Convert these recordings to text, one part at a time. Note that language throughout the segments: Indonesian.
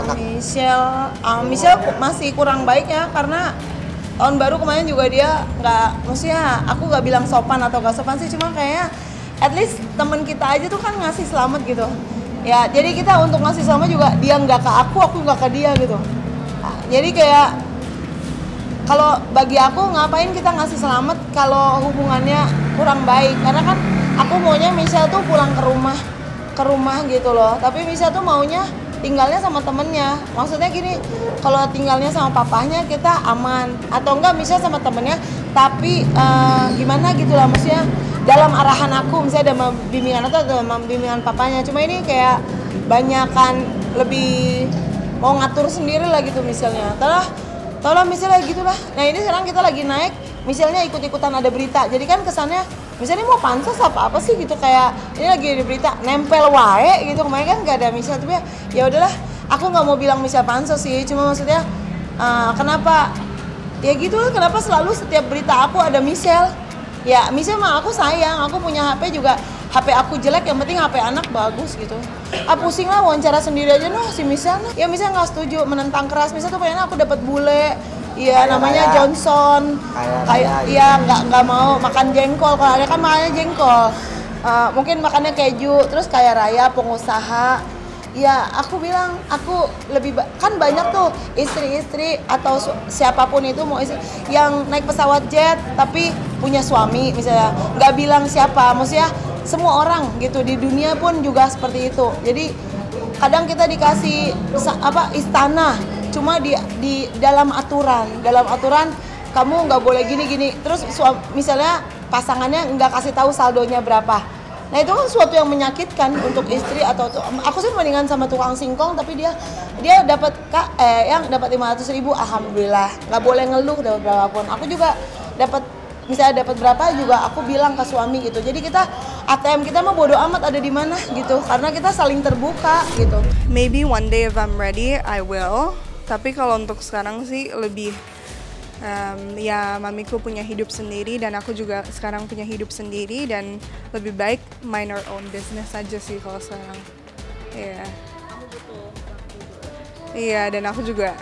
anak? Michelle masih kurang baik ya, karena tahun baru kemarin juga dia nggak, maksudnya aku nggak bilang sopan atau nggak sopan sih, cuma kayaknya at least temen kita aja tuh kan ngasih selamat gitu ya, jadi kita untuk ngasih selamat juga dia nggak ke aku nggak ke dia gitu. Nah, jadi kayak kalau bagi aku ngapain kita ngasih selamat kalau hubungannya kurang baik, karena kan aku maunya Michelle tuh pulang ke rumah gitu loh, tapi Michelle tuh maunya tinggalnya sama temennya. Maksudnya gini, kalau tinggalnya sama papahnya kita aman, atau enggak Michelle sama temennya tapi gimana gitu lah, maksudnya dalam arahan aku, misalnya dalam bimbingan atau dalam bimbingan papanya. Cuma ini kayak banyakan lebih mau ngatur sendiri lah gitu Michelle-nya. Tolong misalnya gitu lah. Nah ini sekarang kita lagi naik, misalnya ikut-ikutan ada berita. Jadi kan kesannya misalnya mau pansos apa sih gitu, kayak ini lagi ada berita nempel wae gitu. Kemarin kan nggak ada Michelle, tapi ya udahlah. Aku nggak mau bilang Michelle pansos sih, cuma maksudnya kenapa ya gitu lah, kenapa selalu setiap berita aku ada Michelle. Ya Michelle mah aku sayang, aku punya HP juga, HP aku jelek, yang penting HP anak bagus gitu. Pusing lah wawancara sendiri aja noh si Michelle. Ya Michelle nggak setuju, menentang keras. Michelle tuh pengen aku dapat bule, iya namanya Raya. Johnson. Kayak iya nggak mau makan jengkol, kalau ada kan makannya jengkol. Mungkin makannya keju, terus kayak Raya pengusaha. Ya aku bilang aku lebih kan banyak tuh istri-istri atau siapapun itu mau istri yang naik pesawat jet tapi punya suami misalnya, nggak bilang siapa, maksudnya semua orang gitu di dunia pun juga seperti itu. Jadi kadang kita dikasih istana, cuma di dalam aturan kamu nggak boleh gini terus misalnya pasangannya nggak kasih tahu saldonya berapa. Nah itu kan suatu yang menyakitkan untuk istri atau aku sih mendingan sama tukang singkong tapi dia dapat yang dapat 500.000, alhamdulillah, nggak boleh ngeluh dapat berapapun. Aku juga misalnya dapat berapa juga aku bilang ke suami gitu. Jadi kita ATM kita mah bodo amat ada di mana gitu, karena kita saling terbuka gitu. Maybe one day if I'm ready I will. Tapi kalau untuk sekarang sih lebih ya mamiku punya hidup sendiri dan aku juga sekarang punya hidup sendiri, dan lebih baik mind our own business aja sih kalau sekarang. Iya. Iya, dan aku juga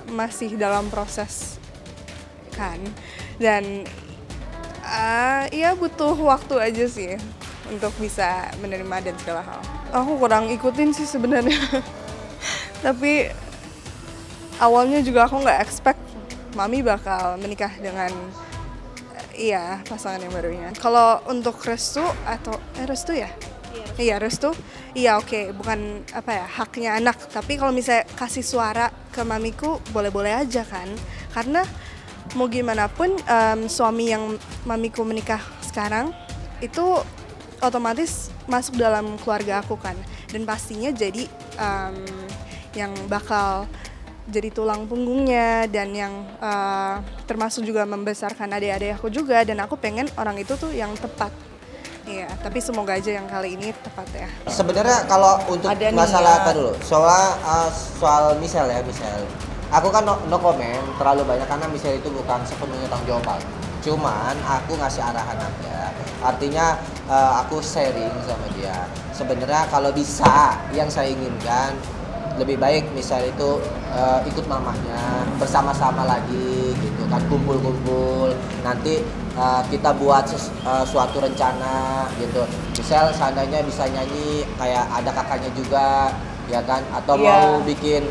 masih dalam proses kan, dan ya butuh waktu aja sih untuk bisa menerima dan segala hal. Aku kurang ikutin sih sebenarnya. Tapi awalnya juga aku nggak expect Mami bakal menikah dengan pasangan yang barunya. Kalau untuk restu atau restu ya? Iya restu. Iya oke, bukan haknya anak. Tapi kalau misalnya kasih suara ke mamiku boleh-boleh aja kan. Karena mau gimana pun suami yang mamiku menikah sekarang itu otomatis masuk dalam keluarga aku kan. Dan pastinya jadi yang bakal jadi tulang punggungnya dan yang termasuk juga membesarkan adik-adik aku juga, dan aku pengen orang itu tuh yang tepat. Iya, tapi semoga aja yang kali ini tepat ya. Sebenarnya kalau untuk masalah apa dulu, soal Michelle. Aku kan no comment terlalu banyak karena Michelle itu bukan sepenuhnya tanggung jawab. Cuman aku ngasih arahan aja. Artinya aku sharing sama dia. Sebenarnya kalau bisa yang saya inginkan lebih baik misalnya itu ikut mamahnya bersama-sama lagi gitu kan, kumpul-kumpul, nanti kita buat suatu rencana gitu. Misal seandainya bisa nyanyi kayak ada kakaknya juga ya kan, atau mau bikin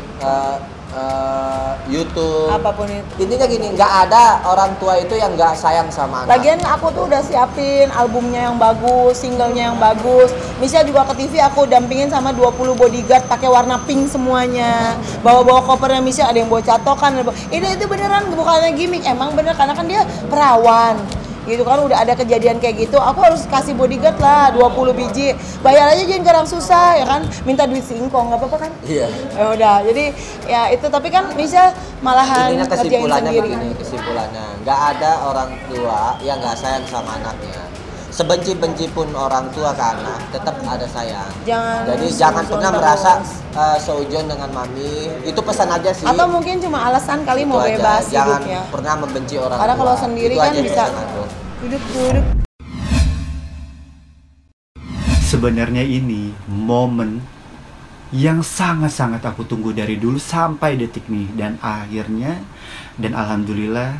YouTube, apapun itu. Intinya gini, nggak ada orang tua itu yang nggak sayang sama anak. Lagian aku tuh udah siapin albumnya yang bagus, singlenya yang bagus. Misalnya juga ke TV aku dampingin sama 20 bodyguard pakai warna pink semuanya. Bawa-bawa kopernya, misalnya ada yang bawa catokan. Itu beneran, bukannya gimmick, emang bener karena kan dia perawan. Gitu kan, udah ada kejadian kayak gitu, aku harus kasih bodyguard lah 20 biji, bayar aja jangan garang susah ya kan, minta duit singkong nggak apa-apa kan. Iya. Ya udah, jadi ya itu, tapi kan misal malahan ngerjain sendiri. Kesimpulannya nggak ada orang tua yang nggak sayang sama anaknya. Sebenci-benci pun orang tua ke anak, tetap ada sayang. Jadi jangan pernah merasa seujon dengan mami. Itu pesan aja sih. Atau mungkin cuma alasan kali itu mau bebas jangan hidupnya. Jangan pernah membenci orang karena tua. Kalau sendiri itu kan bisa hidup. Sebenarnya ini momen yang sangat-sangat aku tunggu dari dulu sampai detik nih. Dan akhirnya, dan alhamdulillah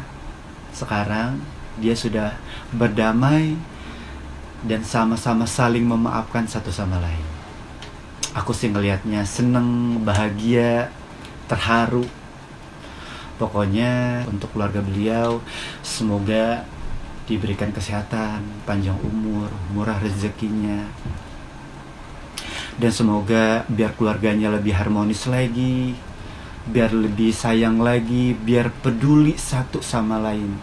sekarang dia sudah berdamai dan sama-sama saling memaafkan satu sama lain. Aku sih ngelihatnya seneng, bahagia, terharu. Pokoknya untuk keluarga beliau semoga diberikan kesehatan, panjang umur, murah rezekinya, dan semoga biar keluarganya lebih harmonis lagi, biar lebih sayang lagi, biar peduli satu sama lain.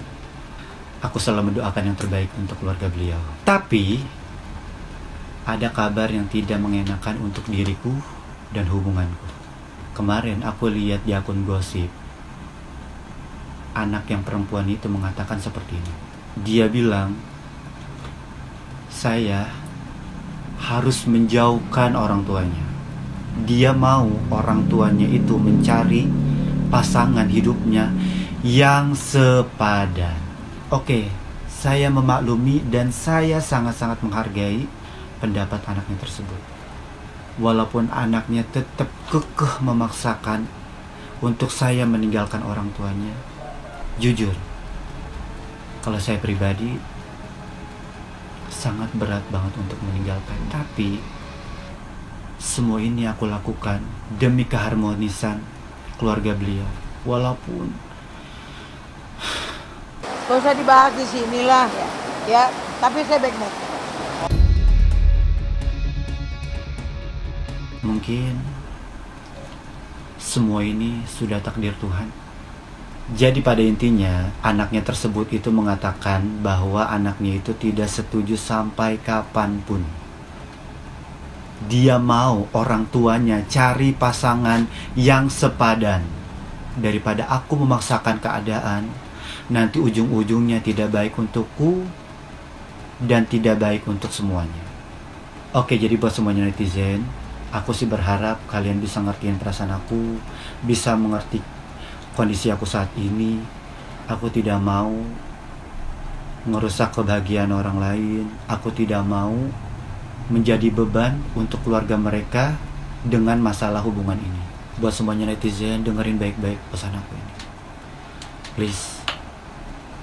Aku selalu mendoakan yang terbaik untuk keluarga beliau. Tapi ada kabar yang tidak mengenakan untuk diriku dan hubunganku. Kemarin aku lihat di akun gosip, anak yang perempuan itu mengatakan seperti ini. Dia bilang, saya harus menjauhkan orang tuanya. Dia mau orang tuanya itu mencari pasangan hidupnya yang sepadan. Oke, saya memaklumi dan saya sangat-sangat menghargai pendapat anaknya tersebut. Walaupun anaknya tetap kekeh memaksakan untuk saya meninggalkan orang tuanya. Jujur, kalau saya pribadi sangat berat banget untuk meninggalkan. Tapi semua ini aku lakukan demi keharmonisan keluarga beliau. Walaupun gak usah dibahas di sinilah, ya. Tapi saya baik-baik. mungkin semua ini sudah takdir Tuhan. Jadi pada intinya anaknya tersebut itu mengatakan bahwa anaknya itu tidak setuju sampai kapanpun. Dia mau orang tuanya cari pasangan yang sepadan. Daripada aku memaksakan keadaan, nanti ujung-ujungnya tidak baik untukku dan tidak baik untuk semuanya. Oke, jadi buat semuanya netizen, aku sih berharap kalian bisa ngertiin perasaan aku, bisa mengerti kondisi aku saat ini. Aku tidak mau merusak kebahagiaan orang lain. Aku tidak mau menjadi beban untuk keluarga mereka dengan masalah hubungan ini. Buat semuanya netizen, dengerin baik-baik pesan aku ini. Please,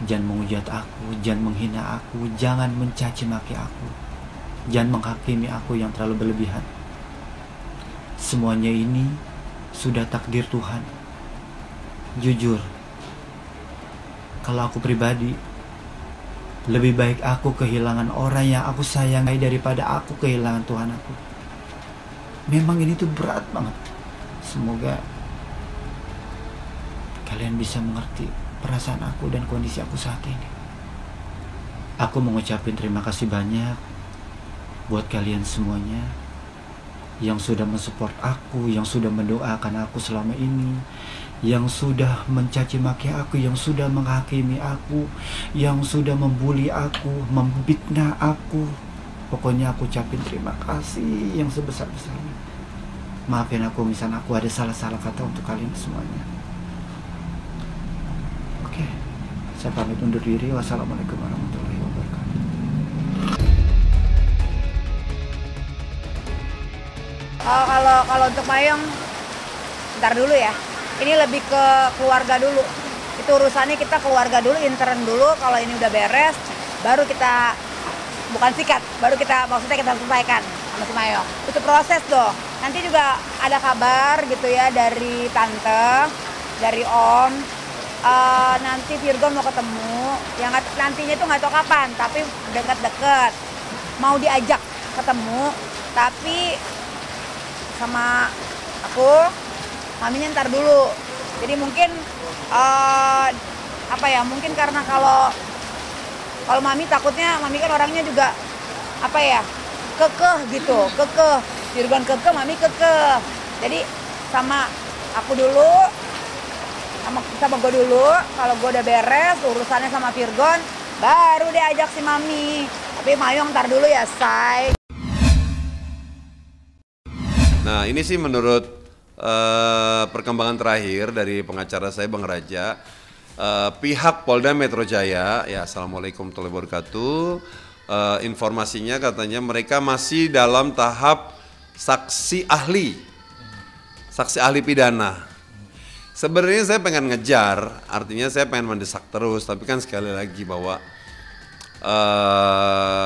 jangan menghujat aku, jangan menghina aku, jangan mencaci maki aku, jangan menghakimi aku yang terlalu berlebihan. Semuanya ini sudah takdir Tuhan. Jujur, kalau aku pribadi, lebih baik aku kehilangan orang yang aku sayangi daripada aku kehilangan Tuhan aku. Memang ini tuh berat banget. Semoga kalian bisa mengerti perasaan aku dan kondisi aku saat ini. Aku mengucapkan terima kasih banyak buat kalian semuanya yang sudah mensupport aku, yang sudah mendoakan aku selama ini, yang sudah mencaci maki aku, yang sudah menghakimi aku, yang sudah membuli aku, memfitnah aku. Pokoknya aku ucapin terima kasih yang sebesar-besarnya. Maafin aku misalnya aku ada salah-salah kata untuk kalian semuanya. Oke, saya pamit undur diri. Wassalamualaikum warahmatullahi wabarakatuh. Kalau untuk Mayong, ntar dulu ya. Ini lebih ke keluarga dulu. Itu urusannya kita keluarga dulu, intern dulu. Kalau ini udah beres, baru kita bukan sikat, baru kita maksudnya kita selesaikan sama si Mayong. Itu proses dong. Nanti juga ada kabar gitu ya dari tante, dari om. Nanti Virgon mau ketemu. Yang nantinya itu nggak tahu kapan, tapi dekat-dekat. Mau diajak ketemu, tapi sama aku, maminya ntar dulu. Jadi mungkin apa ya? Mungkin karena kalau mami takutnya, mami kan orangnya juga apa ya? Kekeh gitu, kekeh. Virgon kekeh, mami kekeh. Jadi sama aku dulu, sama gue dulu. Kalau gue udah beres urusannya sama Virgon, baru deh ajak si mami. Tapi Mayong ntar dulu ya, say. Nah, ini sih menurut perkembangan terakhir dari pengacara saya Bang Raja, pihak Polda Metro Jaya, ya assalamualaikum warahmatullahi wabarakatuh. Informasinya katanya mereka masih dalam tahap saksi ahli saksi ahli pidana. Sebenarnya saya pengen ngejar, artinya saya pengen mendesak terus, tapi kan sekali lagi bahwa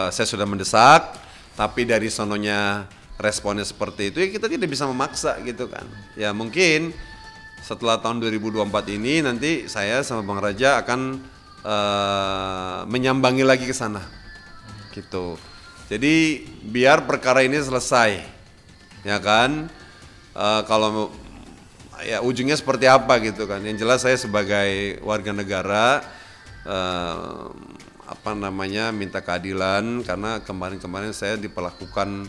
saya sudah mendesak, tapi dari sononya responnya seperti itu, ya kita tidak bisa memaksa gitu kan. Ya mungkin setelah tahun 2024 ini nanti saya sama Bang Raja akan menyambangi lagi ke sana, gitu. Jadi biar perkara ini selesai, ya kan? Kalau ya ujungnya seperti apa gitu kan? Yang jelas saya sebagai warga negara minta keadilan karena kemarin-kemarin saya diperlakukan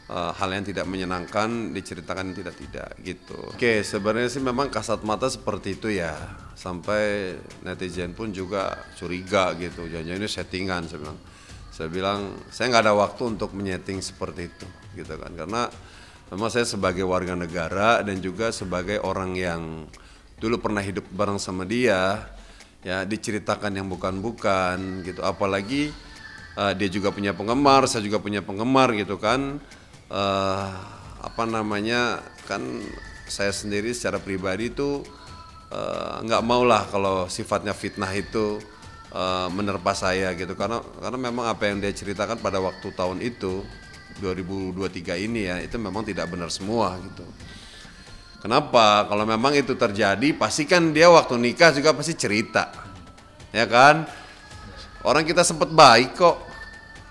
hal yang tidak menyenangkan, diceritakan tidak gitu. Oke, sebenarnya sih memang kasat mata seperti itu ya, sampai netizen pun juga curiga gitu, jangan-jangan ini settingan. Saya bilang saya nggak ada waktu untuk menyeting seperti itu gitu kan, karena memang saya sebagai warga negara dan juga sebagai orang yang dulu pernah hidup bareng sama dia, ya diceritakan yang bukan-bukan gitu, apalagi dia juga punya penggemar, saya juga punya penggemar gitu kan. Kan saya sendiri secara pribadi itu nggak mau lah kalau sifatnya fitnah itu menerpa saya gitu, karena memang apa yang dia ceritakan pada waktu tahun itu 2023 ini ya, itu memang tidak benar semua gitu. Kenapa? Kalau memang itu terjadi, pasti kan dia waktu nikah juga pasti cerita, ya kan? Orang kita sempat baik kok,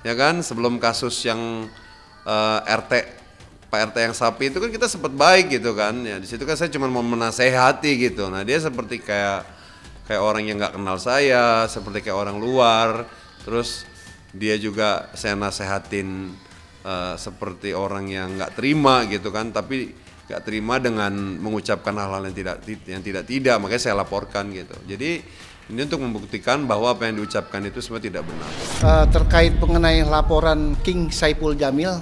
ya kan? Sebelum kasus yang Pak RT yang sapi itu kan kita sempat baik gitu kan? Ya di situ kan saya cuma mau menasehati gitu. Nah dia seperti kayak orang yang nggak kenal saya, seperti kayak orang luar. Terus dia juga saya nasehatin seperti orang yang nggak terima gitu kan, tapi nggak terima dengan mengucapkan hal-hal yang tidak, makanya saya laporkan gitu. Jadi ini untuk membuktikan bahwa apa yang diucapkan itu semua tidak benar. Terkait mengenai laporan King Saipul Jamil,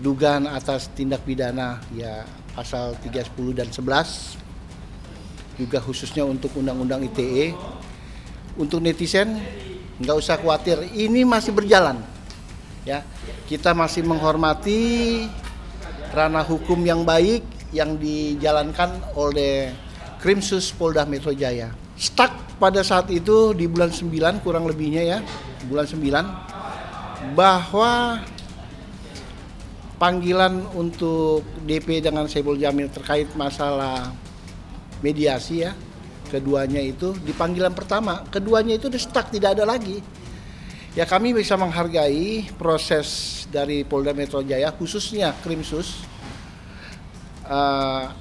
dugaan atas tindak pidana ya pasal 310 dan 11, juga khususnya untuk Undang-Undang ITE. Untuk netizen nggak usah khawatir, ini masih berjalan. Ya, kita masih menghormati ranah hukum yang baik yang dijalankan oleh Krimsus Polda Metro Jaya. Stuck pada saat itu di bulan 9 kurang lebihnya ya, bulan 9, bahwa panggilan untuk DP dengan Saipul Jamil terkait masalah mediasi ya, keduanya itu di panggilan pertama, keduanya itu di stuck, tidak ada lagi. Ya kami bisa menghargai proses dari Polda Metro Jaya, khususnya Krimsus.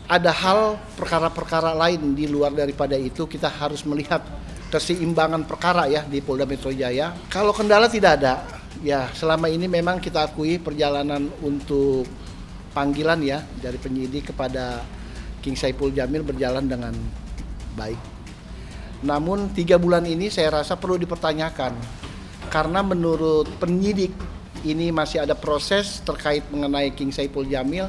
Ada hal perkara-perkara lain di luar daripada itu, kita harus melihat keseimbangan perkara ya di Polda Metro Jaya. Kalau kendala tidak ada, ya selama ini memang kita akui perjalanan untuk panggilan ya dari penyidik kepada King Saipul Jamil berjalan dengan baik. Namun 3 bulan ini saya rasa perlu dipertanyakan, karena menurut penyidik ini masih ada proses terkait mengenai King Saipul Jamil.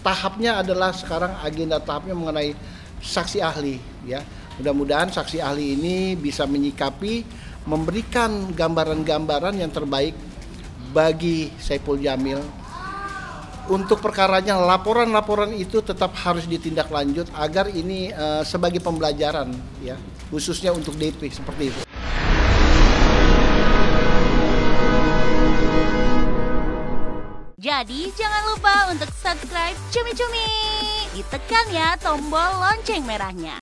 Tahapnya adalah sekarang agenda tahapnya mengenai saksi ahli ya. Mudah-mudahan saksi ahli ini bisa menyikapi, memberikan gambaran-gambaran yang terbaik bagi Saipul Jamil. Untuk perkaranya, laporan-laporan itu tetap harus ditindaklanjut agar ini sebagai pembelajaran ya, khususnya untuk DP seperti itu. Jadi jangan lupa untuk subscribe Cumi Cumi. Ditekan ya tombol lonceng merahnya.